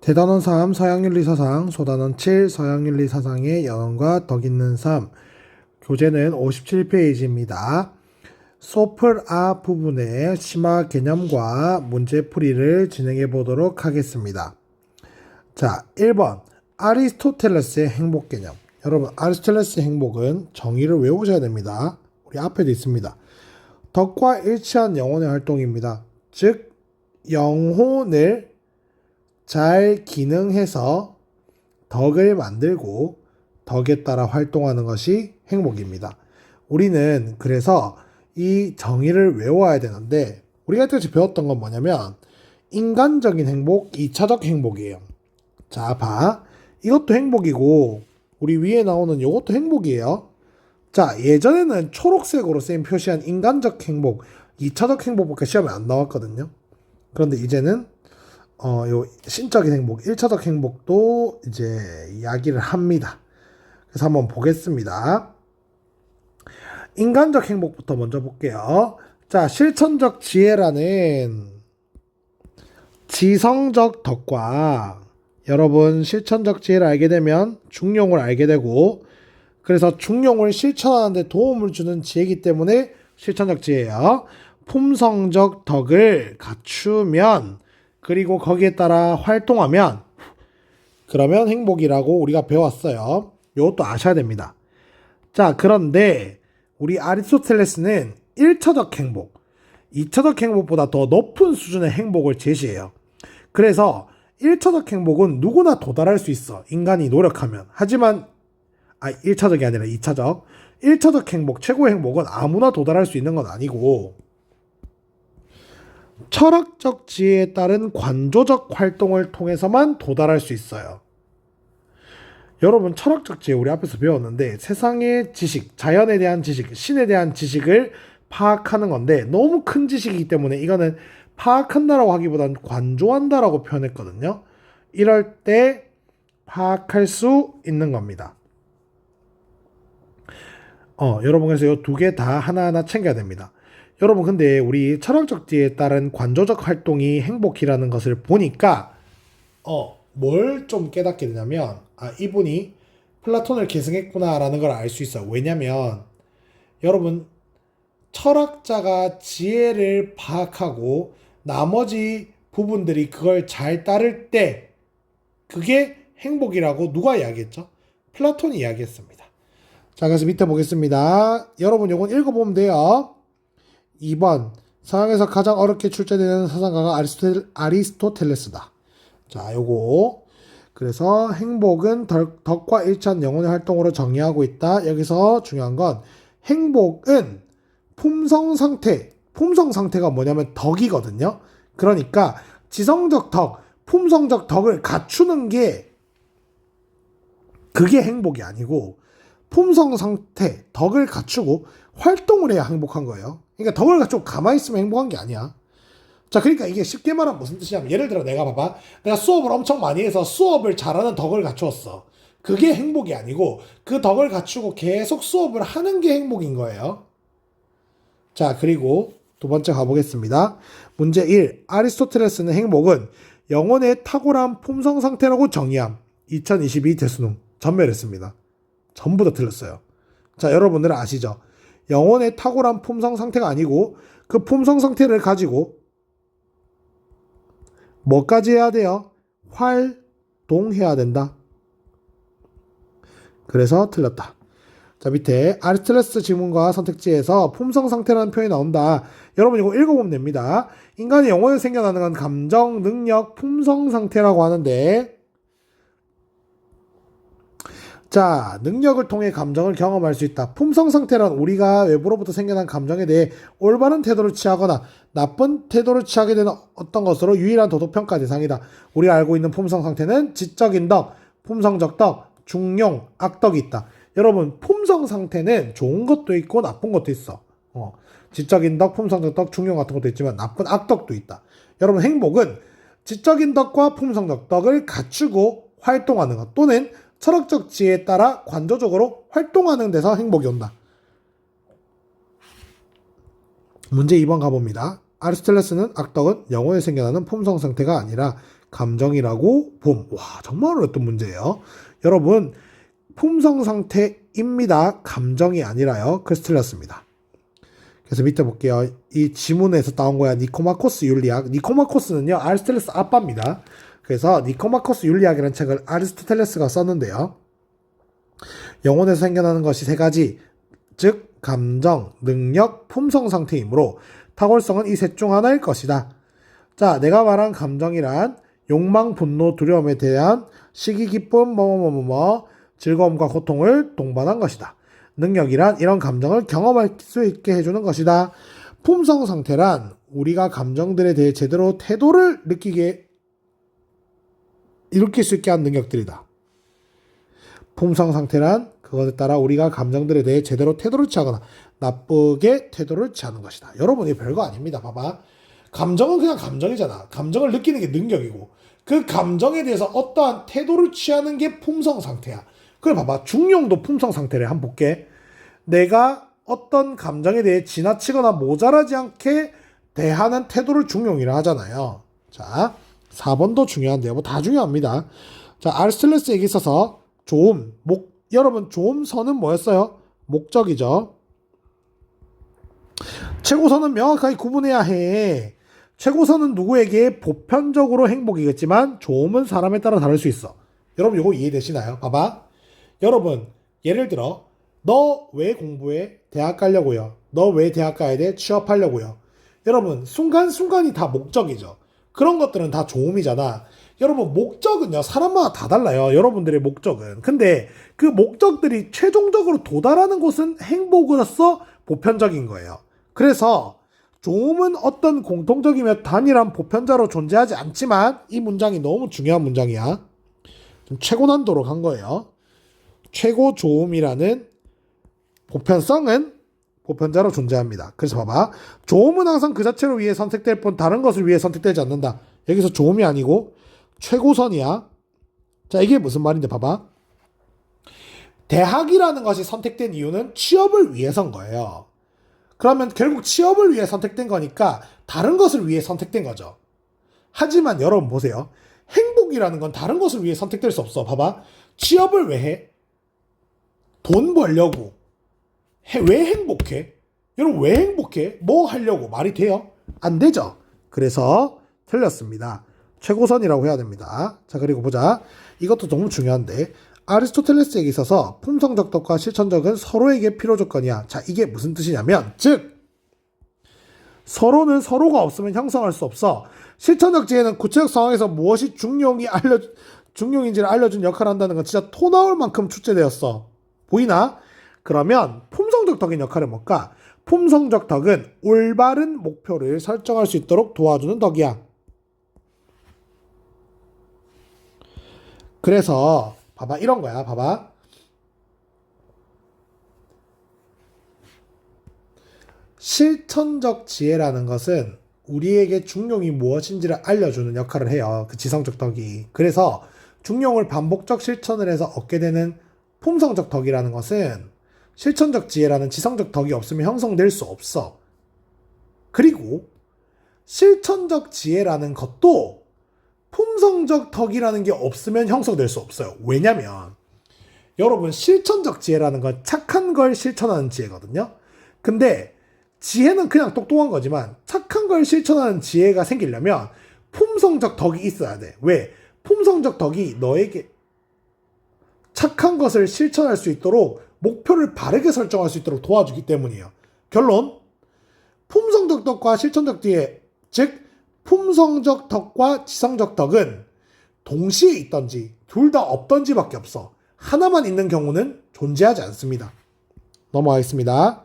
대단원 3 서양윤리 사상, 소단원 7 서양윤리 사상의 영혼과 덕 있는 삶. 교재는 57페이지입니다. 소플아 부분의 심화 개념과 문제풀이를 진행해 보도록 하겠습니다. 자, 1번 아리스토텔레스의 행복 개념. 여러분, 아리스토텔레스의 행복은 정의를 외우셔야 됩니다. 우리 앞에도 있습니다. 덕과 일치한 영혼의 활동입니다. 즉, 영혼을 잘 기능해서 덕을 만들고 덕에 따라 활동하는 것이 행복입니다. 우리는 그래서 이 정의를 외워야 되는데, 우리가 여태까지 배웠던 건 뭐냐면 인간적인 행복, 2차적 행복이에요. 자, 봐. 이것도 행복이고 우리 위에 나오는 이것도 행복이에요. 자, 예전에는 초록색으로 쌤 표시한 인간적 행복, 2차적 행복밖에 시험에 안 나왔거든요. 그런데 이제는 요 신적인 행복, 1차적 행복도 이제 이야기를 합니다. 그래서 한번 보겠습니다. 인간적 행복부터 먼저 볼게요. 자, 실천적 지혜라는 지성적 덕과, 여러분 실천적 지혜를 알게 되면 중용을 알게 되고, 그래서 중용을 실천하는 데 도움을 주는 지혜이기 때문에 실천적 지혜예요. 품성적 덕을 갖추면, 그리고 거기에 따라 활동하면, 그러면 행복이라고 우리가 배웠어요. 이것도 아셔야 됩니다. 자, 그런데 우리 아리스토텔레스는 1차적 행복, 2차적 행복보다 더 높은 수준의 행복을 제시해요. 그래서 1차적 행복은 누구나 도달할 수 있어, 인간이 노력하면. 하지만 1차적이 아니라 2차적. 1차적 행복, 최고의 행복은 아무나 도달할 수 있는 건 아니고, 철학적 지혜에 따른 관조적 활동을 통해서만 도달할 수 있어요. 여러분, 철학적 지혜 우리 앞에서 배웠는데, 세상의 지식, 자연에 대한 지식, 신에 대한 지식을 파악하는 건데, 너무 큰 지식이기 때문에 이거는 파악한다라고 하기보다는 관조한다라고 표현했거든요. 이럴 때 파악할 수 있는 겁니다. 여러분, 그래서 이 두 개 다 하나하나 챙겨야 됩니다. 여러분, 근데 우리 철학적 지혜에 따른 관조적 활동이 행복이라는 것을 보니까 뭘 좀 깨닫게 되냐면, 이분이 플라톤을 계승했구나라는 걸 알 수 있어요. 왜냐면 여러분, 철학자가 지혜를 파악하고 나머지 부분들이 그걸 잘 따를 때 그게 행복이라고 누가 이야기했죠? 플라톤이 이야기했습니다. 자, 그래서 밑에 보겠습니다. 여러분, 요건 읽어보면 돼요. 2번, 서양에서 가장 어렵게 출제되는 사상가가 아리스토텔레스다. 자, 요거. 그래서 행복은 덕과 일치한 영혼의 활동으로 정의하고 있다. 여기서 중요한 건 행복은 품성 상태가 뭐냐면 덕이거든요. 그러니까 지성적 덕, 품성적 덕을 갖추는 게 그게 행복이 아니고, 품성 상태, 덕을 갖추고 활동을 해야 행복한 거예요. 그러니까 덕을 갖추고 가만히 있으면 행복한 게 아니야. 자, 그러니까 이게 쉽게 말하면 무슨 뜻이냐면, 예를 들어 내가 봐봐. 내가 수업을 엄청 많이 해서 수업을 잘하는 덕을 갖추었어. 그게 행복이 아니고 그 덕을 갖추고 계속 수업을 하는 게 행복인 거예요. 자, 그리고 두 번째 가보겠습니다. 문제 1. 아리스토텔레스는 행복은 영혼의 탁월한 품성 상태라고 정의함. 2022 대수능 전멸했습니다. 전부 다 틀렸어요. 자, 여러분들은 아시죠? 영혼의 탁월한 품성 상태가 아니고 그 품성 상태를 가지고 뭐까지 해야 돼요? 활동해야 된다. 그래서 틀렸다. 자, 밑에 아리스토텔레스 지문과 선택지에서 품성 상태라는 표현이 나온다. 여러분, 이거 읽어보면 됩니다. 인간의 영혼에 생겨나는 건 감정, 능력, 품성 상태라고 하는데, 자, 능력을 통해 감정을 경험할 수 있다. 품성 상태란 우리가 외부로부터 생겨난 감정에 대해 올바른 태도를 취하거나 나쁜 태도를 취하게 되는 어떤 것으로 유일한 도덕평가 대상이다. 우리가 알고 있는 품성 상태는 지적인 덕, 품성적 덕, 중용, 악덕이 있다. 여러분, 품성 상태는 좋은 것도 있고 나쁜 것도 있어. 지적인 덕, 품성적 덕, 중용 같은 것도 있지만 나쁜 악덕도 있다. 여러분, 행복은 지적인 덕과 품성적 덕을 갖추고 활동하는 것, 또는 철학적 지혜에 따라 관조적으로 활동하는 데서 행복이 온다. 문제 2번 가봅니다. 아리스토텔레스는 악덕은 영혼에 생겨나는 품성 상태가 아니라 감정이라고 봄. 와, 정말 어려웠던 문제예요. 여러분, 품성 상태입니다. 감정이 아니라요. 그래서 틀렸습니다. 그래서 밑에 볼게요. 이 지문에서 따온 거야. 니코마코스 윤리학. 니코마코스는요, 아리스토텔레스 아빠입니다. 그래서 니코마코스 윤리학이라는 책을 아리스토텔레스가 썼는데요. 영혼에서 생겨나는 것이 세 가지, 즉 감정, 능력, 품성 상태이므로 탁월성은 이 셋 중 하나일 것이다. 자, 내가 말한 감정이란 욕망, 분노, 두려움에 대한 시기, 기쁨, 즐거움과 고통을 동반한 것이다. 능력이란 이런 감정을 경험할 수 있게 해주는 것이다. 품성 상태란 우리가 감정들에 대해 제대로 태도를 일으킬 수 있게 한 능력들이다. 품성 상태란 그것에 따라 우리가 감정들에 대해 제대로 태도를 취하거나 나쁘게 태도를 취하는 것이다. 여러분이 별거 아닙니다. 봐봐. 감정은 그냥 감정이잖아. 감정을 느끼는 게 능력이고 그 감정에 대해서 어떠한 태도를 취하는 게 품성 상태야. 그래 봐봐. 중용도 품성 상태래. 한번 볼게. 내가 어떤 감정에 대해 지나치거나 모자라지 않게 대하는 태도를 중용이라 하잖아요. 자, 4번도 중요한데요. 뭐 다 중요합니다. 자, 아리스토텔레스에게 있어서 조음, 여러분 조음선은 뭐였어요? 목적이죠. 최고선은 명확하게 구분해야 해. 최고선은 누구에게 보편적으로 행복이겠지만 조음은 사람에 따라 다를 수 있어. 여러분 이거 이해되시나요? 봐봐. 여러분 예를 들어 너 왜 공부해? 대학 가려고요. 너 왜 대학 가야 돼? 취업하려고요. 여러분 순간순간이 다 목적이죠. 그런 것들은 다 조음이잖아. 여러분 목적은요 사람마다 다 달라요. 여러분들의 목적은. 근데 그 목적들이 최종적으로 도달하는 곳은 행복으로서 보편적인 거예요. 그래서 조음은 어떤 공통적이며 단일한 보편자로 존재하지 않지만 이 문장이 너무 중요한 문장이야. 좀 최고 난도로 간 거예요. 최고 조음이라는 보편성은 보편자로 존재합니다. 그래서 봐봐. 조음은 항상 그 자체로 위해 선택될 뿐 다른 것을 위해 선택되지 않는다. 여기서 조음이 아니고 최고선이야. 자, 이게 무슨 말인데 봐봐. 대학이라는 것이 선택된 이유는 취업을 위해서인 거예요. 그러면 결국 취업을 위해 선택된 거니까 다른 것을 위해 선택된 거죠. 하지만 여러분 보세요. 행복이라는 건 다른 것을 위해 선택될 수 없어. 봐봐. 취업을 왜 해? 돈 벌려고. 왜 행복해? 여러분 왜 행복해? 뭐 하려고? 말이 돼요? 안 되죠. 그래서 틀렸습니다. 최고선이라고 해야 됩니다. 자, 그리고 보자. 이것도 너무 중요한데 아리스토텔레스에게 있어서 품성적 덕과 실천적은 서로에게 필요 조건이야. 자, 이게 무슨 뜻이냐면 즉 서로는 서로가 없으면 형성할 수 없어. 실천적 지혜는 구체적 상황에서 무엇이 중용인지를 알려준 역할을 한다는 건 진짜 토 나올 만큼 출제되었어. 보이나? 그러면 품성적 덕인 역할은 뭘까? 품성적 덕은 올바른 목표를 설정할 수 있도록 도와주는 덕이야. 그래서 봐봐, 이런 거야. 봐봐. 실천적 지혜라는 것은 우리에게 중용이 무엇인지를 알려주는 역할을 해요. 그 지성적 덕이. 그래서 중용을 반복적 실천을 해서 얻게 되는 품성적 덕이라는 것은 실천적 지혜라는 지성적 덕이 없으면 형성될 수 없어. 그리고 실천적 지혜라는 것도 품성적 덕이라는 게 없으면 형성될 수 없어요. 왜냐면 여러분 실천적 지혜라는 건 착한 걸 실천하는 지혜거든요. 근데 지혜는 그냥 똑똑한 거지만 착한 걸 실천하는 지혜가 생기려면 품성적 덕이 있어야 돼. 왜? 품성적 덕이 너에게 착한 것을 실천할 수 있도록 목표를 바르게 설정할 수 있도록 도와주기 때문이에요. 결론, 품성적 덕과 실천적 지혜, 즉 품성적 덕과 지성적 덕은 동시에 있던지 둘 다 없던지밖에 없어. 하나만 있는 경우는 존재하지 않습니다. 넘어가겠습니다.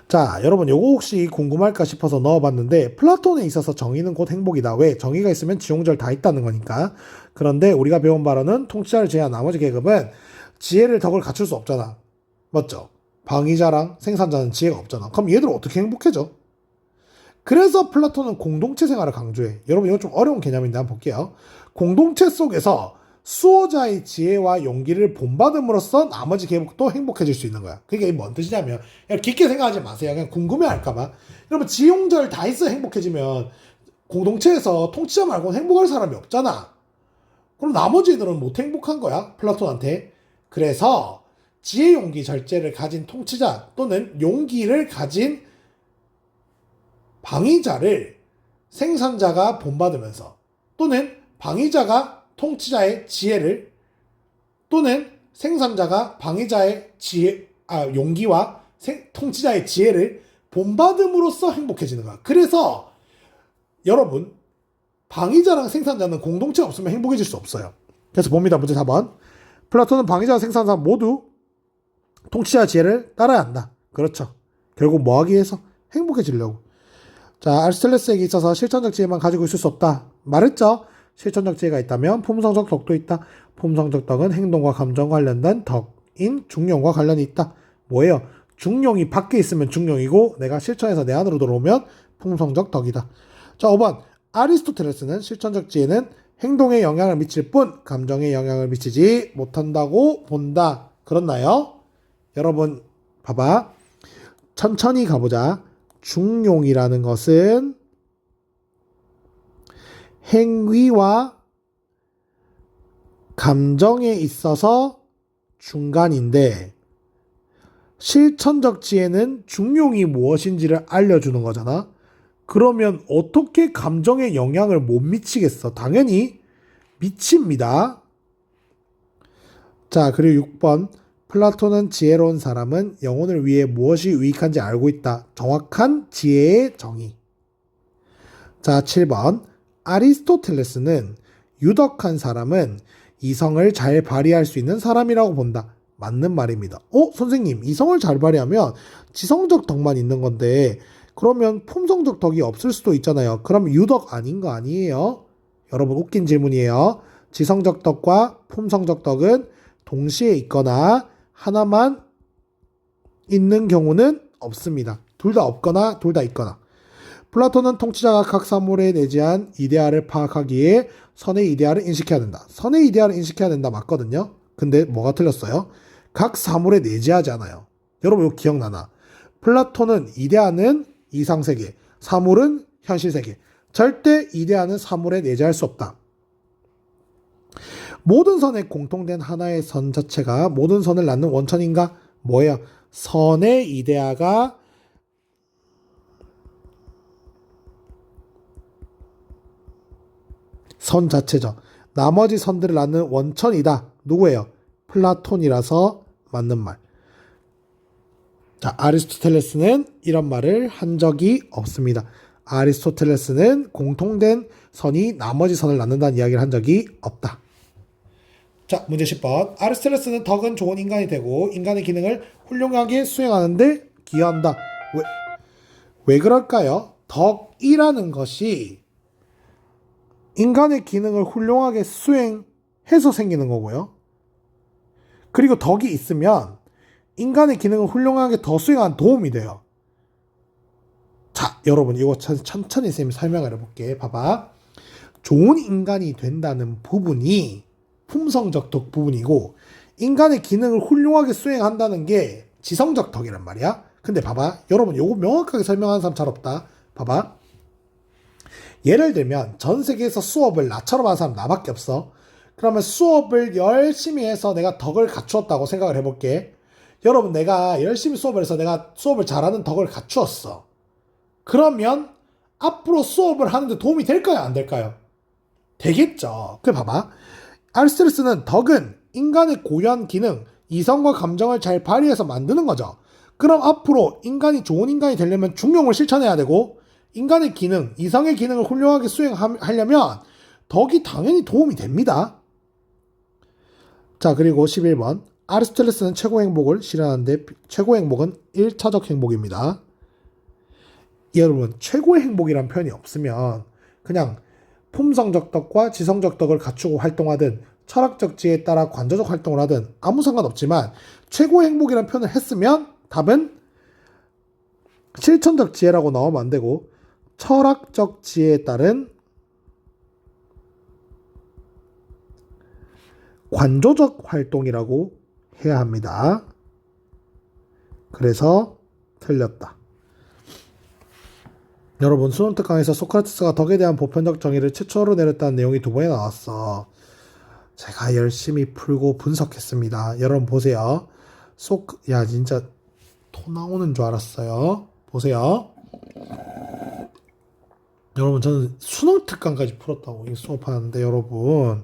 자, 여러분 요거 혹시 궁금할까 싶어서 넣어봤는데 플라톤에 있어서 정의는 곧 행복이다. 왜? 정의가 있으면 지용절 다 있다는 거니까. 그런데 우리가 배운 바로는 통치자를 제외한 나머지 계급은 지혜를 덕을 갖출 수 없잖아. 맞죠? 방위자랑 생산자는 지혜가 없잖아. 그럼 얘들 어떻게 행복해져? 그래서 플라톤은 공동체 생활을 강조해. 여러분 이거 좀 어려운 개념인데 한번 볼게요. 공동체 속에서 수호자의 지혜와 용기를 본받음으로써 나머지 계급도 행복해질 수 있는 거야. 그게 뭔 뜻이냐면 깊게 생각하지 마세요. 그냥 궁금해할까봐. 여러분 지용절 다 있어 행복해지면 공동체에서 통치자 말고는 행복할 사람이 없잖아. 그럼 나머지 애들은 못 행복한 거야, 플라톤한테. 그래서 지혜, 용기, 절제를 가진 통치자 또는 용기를 가진 방위자를 생산자가 본받으면서, 또는 방위자가 통치자의 지혜를, 또는 생산자가 방위자의 용기와 통치자의 지혜를 본받음으로써 행복해지는 거야. 그래서 여러분, 방위자랑 생산자는 공동체가 없으면 행복해질 수 없어요. 그래서 봅니다. 문제 4번. 플라톤은 방위자와 생산자 모두 통치자의 지혜를 따라야 한다. 그렇죠. 결국 뭐 하기 위해서? 행복해지려고. 자, 아리스토텔레스에게 있어서 실천적 지혜만 가지고 있을 수 없다. 말했죠? 실천적 지혜가 있다면 품성적 덕도 있다. 품성적 덕은 행동과 감정 관련된 덕인 중용과 관련이 있다. 뭐예요? 중용이 밖에 있으면 중용이고 내가 실천해서 내 안으로 들어오면 품성적 덕이다. 자, 5번. 아리스토텔레스는 실천적 지혜는 행동에 영향을 미칠 뿐 감정에 영향을 미치지 못한다고 본다. 그렇나요? 여러분 봐봐. 천천히 가보자. 중용이라는 것은 행위와 감정에 있어서 중간인데 실천적 지혜는 중용이 무엇인지를 알려주는 거잖아. 그러면 어떻게 감정에 영향을 못 미치겠어? 당연히 미칩니다. 자, 그리고 6번. 플라톤은 지혜로운 사람은 영혼을 위해 무엇이 유익한지 알고 있다. 정확한 지혜의 정의. 자, 7번. 아리스토텔레스는 유덕한 사람은 이성을 잘 발휘할 수 있는 사람이라고 본다. 맞는 말입니다. 선생님, 이성을 잘 발휘하면 지성적 덕만 있는 건데 그러면 품성적 덕이 없을 수도 있잖아요. 그럼 유덕 아닌 거 아니에요? 여러분 웃긴 질문이에요. 지성적 덕과 품성적 덕은 동시에 있거나 하나만 있는 경우는 없습니다. 둘 다 없거나 둘 다 있거나. 플라톤은 통치자가 각 사물에 내재한 이데아를 파악하기에 선의 이데아를 인식해야 된다. 선의 이데아를 인식해야 된다 맞거든요. 근데 뭐가 틀렸어요? 각 사물에 내재하지 않아요. 여러분 이거 기억나나? 플라톤은 이데아는 이상세계, 사물은 현실세계. 절대 이데아는 사물에 내재할 수 없다. 모든 선에 공통된 하나의 선 자체가 모든 선을 낳는 원천인가? 뭐예요? 선의 이데아가 선 자체죠. 나머지 선들을 낳는 원천이다. 누구예요? 플라톤이라서 맞는 말. 자, 아리스토텔레스는 이런 말을 한 적이 없습니다. 아리스토텔레스는 공통된 선이 나머지 선을 낳는다는 이야기를 한 적이 없다. 자, 문제 10번. 아리스토텔레스는 덕은 좋은 인간이 되고 인간의 기능을 훌륭하게 수행하는데 기여한다. 왜 그럴까요? 덕이라는 것이 인간의 기능을 훌륭하게 수행해서 생기는 거고요. 그리고 덕이 있으면 인간의 기능을 훌륭하게 더 수행하는 도움이 돼요. 자, 여러분 이거 천천히 쌤이 설명을 해볼게. 봐봐. 좋은 인간이 된다는 부분이 품성적 덕 부분이고 인간의 기능을 훌륭하게 수행한다는 게 지성적 덕이란 말이야. 근데 봐봐. 여러분 이거 명확하게 설명하는 사람 잘 없다. 봐봐. 예를 들면 전 세계에서 수업을 나처럼 하는 사람 나밖에 없어. 그러면 수업을 열심히 해서 내가 덕을 갖추었다고 생각을 해볼게. 여러분 내가 열심히 수업을 해서 내가 수업을 잘하는 덕을 갖추었어. 그러면 앞으로 수업을 하는데 도움이 될까요? 안 될까요? 되겠죠. 그래 봐봐. 아리스토텔레스는 덕은 인간의 고유한 기능, 이성과 감정을 잘 발휘해서 만드는 거죠. 그럼 앞으로 인간이 좋은 인간이 되려면 중용을 실천해야 되고 인간의 기능, 이성의 기능을 훌륭하게 수행하려면 덕이 당연히 도움이 됩니다. 자, 그리고 11번. 아리스토텔레스는 최고 행복을 실현하는데 최고 행복은 1차적 행복입니다. 여러분, 최고의 행복이란 표현이 없으면 그냥 품성적 덕과 지성적 덕을 갖추고 활동하든 철학적 지혜에 따라 관조적 활동을 하든 아무 상관없지만 최고의 행복이란 표현을 했으면 답은 실천적 지혜라고 나오면 안 되고 철학적 지혜에 따른 관조적 활동이라고 해야 합니다. 그래서 틀렸다. 여러분 수능 특강에서 소크라테스가 덕에 대한 보편적 정의를 최초로 내렸다는 내용이 두 번에 나왔어. 제가 열심히 풀고 분석했습니다. 여러분 보세요. 야 진짜 토 나오는 줄 알았어요. 보세요. 여러분 저는 수능 특강까지 풀었다고 이 수업하는데 여러분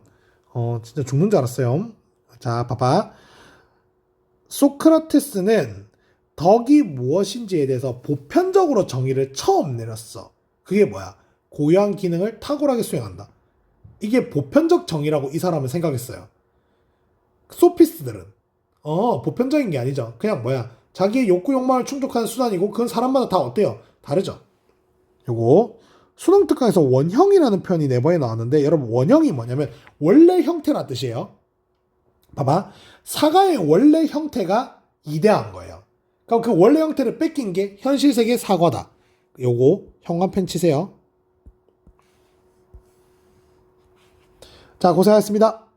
진짜 죽는 줄 알았어요. 자 봐봐. 소크라테스는 덕이 무엇인지에 대해서 보편적으로 정의를 처음 내렸어. 그게 뭐야? 고유한 기능을 탁월하게 수행한다. 이게 보편적 정의라고 이 사람은 생각했어요. 소피스트들은 보편적인 게 아니죠. 그냥 뭐야? 자기의 욕구 욕망을 충족하는 수단이고 그건 사람마다 다 어때요? 다르죠. 요거 수능 특강에서 원형이라는 표현이 네 번에 나왔는데 여러분 원형이 뭐냐면 원래 형태란 뜻이에요. 봐봐. 사과의 원래 형태가 이대한 거예요. 그럼 그 원래 형태를 뺏긴 게 현실 세계 사과다. 요거 형광펜 치세요. 자, 고생하셨습니다.